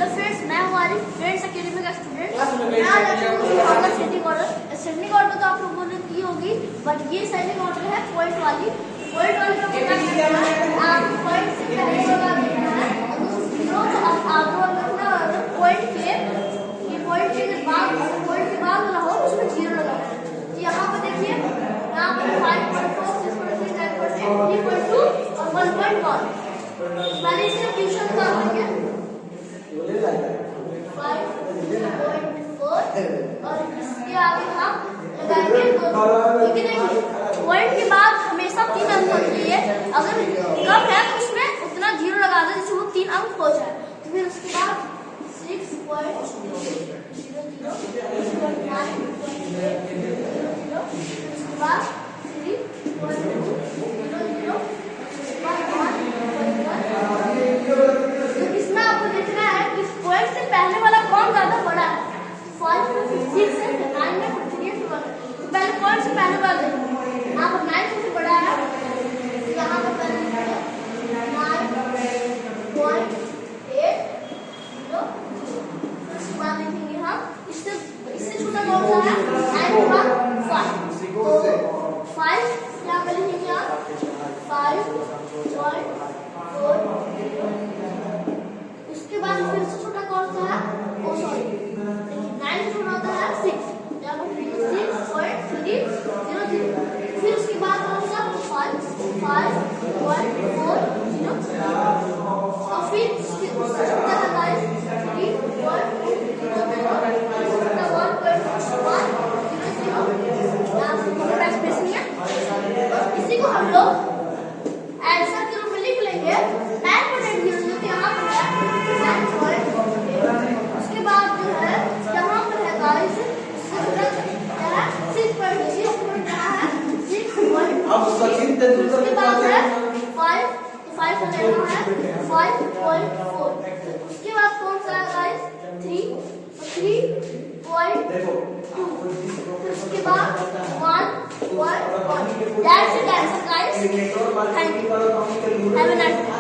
Hello friends, मैं हमारी friends academy का स्टूडेंट। मैं आज आपको सेटिंग ऑर्डर तो आप लोगों ने की होगी, बट ये सेटिंग ऑर्डर है पॉइंट वाली का आप पॉइंट से पहले लगा देना है, अगर जीरो तो आप आगे रखना है। पॉइंट के बाद वाला हो उसमें जीरो लगाना है। यहाँ पर देखिए, यहाँ पर 5.4 6.3 9.8 3.2 और 1.1। पहले इसका ट्यूशन का करेंगे 5.4 और इसके आगे हम लगाएंगे 2। क्योंकि देखिए पॉइंट के बाद हमेशा 3 अंक होते हैं, अगर कम है तो उसमें उतना जीरो लगा दे जिससे वो 3 अंक हो जाए। तो फिर उसके बाद 6.00 उसके बाद 3.00 इसमें आपको देखना है कि पॉइंट से पहले वाला कौन ज्यादा बड़ा है। 5 6 से 9 में 3 से बड़ा है, तो पहले पॉइंट से पहले वाला देखिए। यहाँ पर 9 सबसे बड़ा है, यहाँ पर पहले 9.8 उसके बाद देखेंगे हम इससे छोटा कौन सा है 9.5। तो 5 यहाँ पर लिखेंगे आप 5.4। उसके बाद फिर से छोटा कौन सा है, ओ सॉरी 9 से छोटा होता है 6, यहाँ पर 6.300। फिर उसके बाद कौन सा 5.4 और फिर उससे छोटा है गाइस 3.1 इसी को हम लोग आंसर के रूप में लिख लेंगे 9.8 जो कि यहाँ पर है 9.8। उसके बाद जो है यहाँ पर है गाइस 6.6 उसके बाद है 5 लेना है 5.4। उसके बाद कौन सा है गाइस 3.2। उसके बाद 1.1। That's it, guys. Thank you. Have a nice day.